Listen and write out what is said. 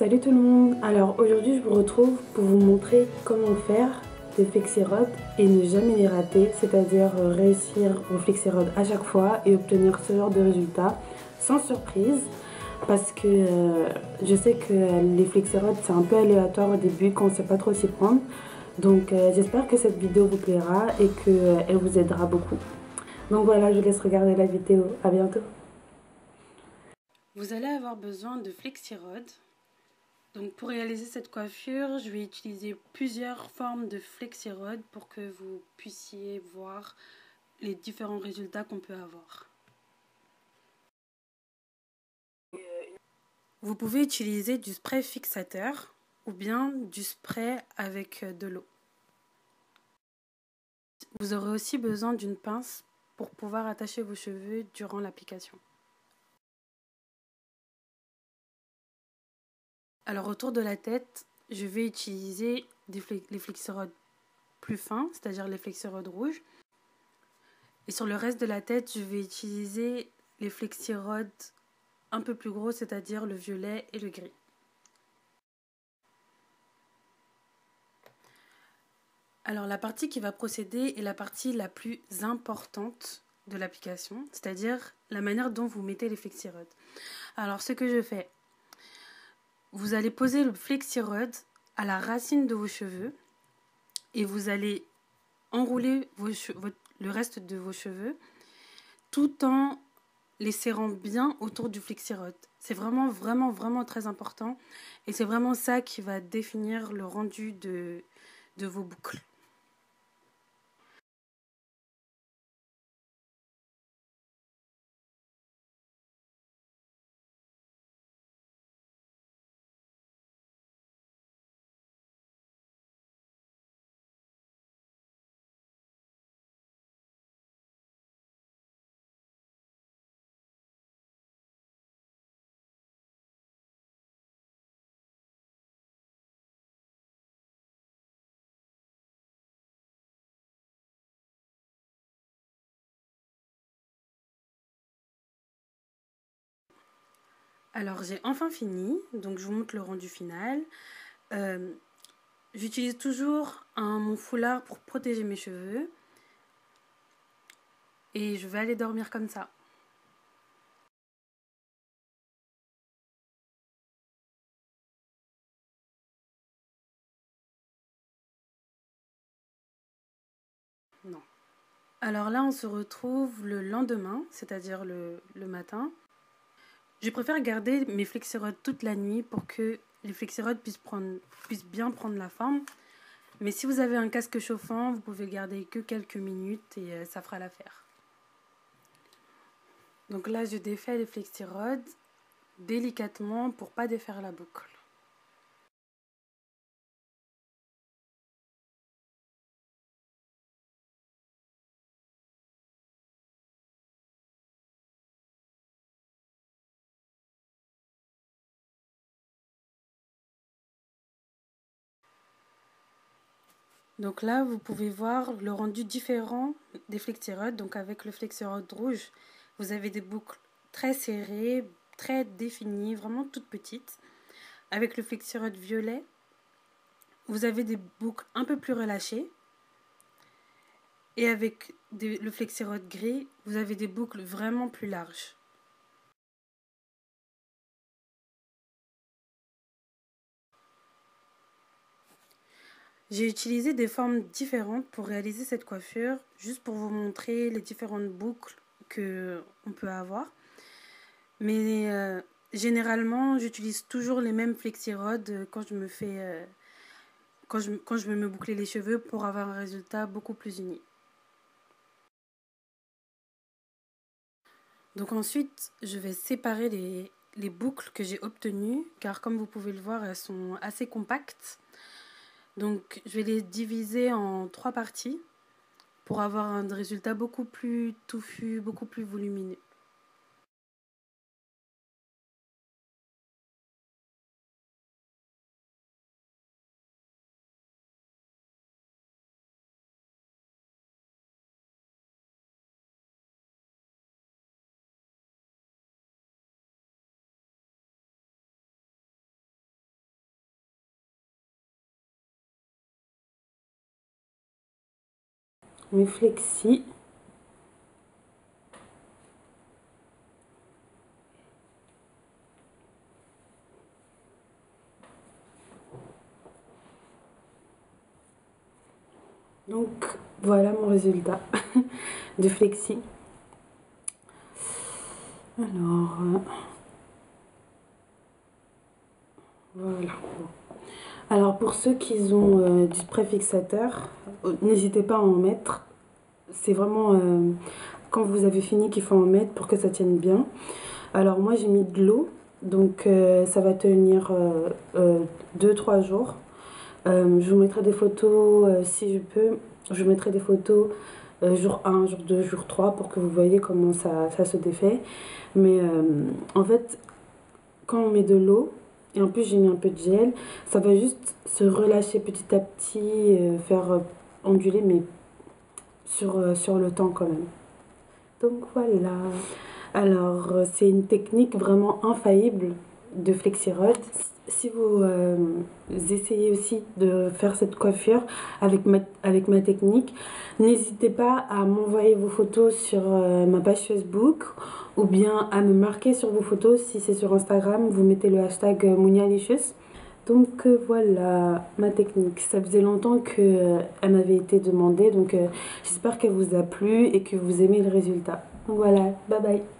Salut tout le monde. Alors aujourd'hui je vous retrouve pour vous montrer comment faire des flexi-rods et ne jamais les rater, c'est-à-dire réussir vos flexi-rods à chaque fois et obtenir ce genre de résultat sans surprise, parce que je sais que les flexi-rods c'est un peu aléatoire au début quand on ne sait pas trop s'y prendre. Donc j'espère que cette vidéo vous plaira et qu'elle vous aidera beaucoup. Donc voilà, je vous laisse regarder la vidéo. À bientôt. Vous allez avoir besoin de flexi-rods. Donc pour réaliser cette coiffure, je vais utiliser plusieurs formes de flexi-rods pour que vous puissiez voir les différents résultats qu'on peut avoir. Vous pouvez utiliser du spray fixateur ou bien du spray avec de l'eau. Vous aurez aussi besoin d'une pince pour pouvoir attacher vos cheveux durant l'application. Alors autour de la tête, je vais utiliser les flexi-rods plus fins, c'est-à-dire les flexi-rods rouges. Et sur le reste de la tête, je vais utiliser les flexi-rods un peu plus gros, c'est-à-dire le violet et le gris. Alors la partie qui va procéder est la partie la plus importante de l'application, c'est-à-dire la manière dont vous mettez les flexi-rods. Alors ce que je fais, vous allez poser le flexi-rod à la racine de vos cheveux et vous allez enrouler le reste de vos cheveux tout en les serrant bien autour du flexi-rod. C'est vraiment très important et c'est vraiment ça qui va définir le rendu de vos boucles. Alors j'ai enfin fini, donc je vous montre le rendu final. J'utilise toujours mon foulard pour protéger mes cheveux et je vais aller dormir comme ça. Non. Alors là on se retrouve le lendemain, c'est-à-dire le matin. Je préfère garder mes flexi-rods toute la nuit pour que les flexi-rods puissent bien prendre la forme. Mais si vous avez un casque chauffant, vous pouvez garder que quelques minutes et ça fera l'affaire. Donc là, je défais les flexi-rods délicatement pour pas défaire la boucle. Donc là, vous pouvez voir le rendu différent des flexi-rods. Donc avec le flexi-rod rouge, vous avez des boucles très serrées, très définies, vraiment toutes petites. Avec le flexi-rod violet, vous avez des boucles un peu plus relâchées. Et avec le flexi-rod gris, vous avez des boucles vraiment plus larges. J'ai utilisé des formes différentes pour réaliser cette coiffure, juste pour vous montrer les différentes boucles qu'on peut avoir. Mais généralement, j'utilise toujours les mêmes flexi-rods quand je veux me boucler les cheveux pour avoir un résultat beaucoup plus uni. Donc ensuite, je vais séparer les boucles que j'ai obtenues, car comme vous pouvez le voir, elles sont assez compactes. Donc je vais les diviser en 3 parties pour avoir un résultat beaucoup plus touffu, beaucoup plus volumineux. mes flexis. Donc voilà mon résultat de flexi. Alors voilà. Alors pour ceux qui ont du spray fixateur, n'hésitez pas à en mettre. C'est vraiment quand vous avez fini qu'il faut en mettre pour que ça tienne bien. Alors moi j'ai mis de l'eau, donc ça va tenir 2-3 jours. Je vous mettrai des photos si je peux. Je vous mettrai des photos jour 1, jour 2, jour 3 pour que vous voyez comment ça se défait. Mais en fait, quand on met de l'eau, et en plus j'ai mis un peu de gel, ça va juste se relâcher petit à petit, faire onduler, mais sur le temps quand même. Donc voilà. Alors, c'est une technique vraiment infaillible de FlexiRod. Si vous essayez aussi de faire cette coiffure avec ma technique, n'hésitez pas à m'envoyer vos photos sur ma page Facebook ou bien à me marquer sur vos photos. Si c'est sur Instagram, vous mettez le hashtag Mounialicious. Donc voilà ma technique. Ça faisait longtemps qu'elle m'avait été demandée, donc j'espère qu'elle vous a plu et que vous aimez le résultat. Donc voilà, bye bye.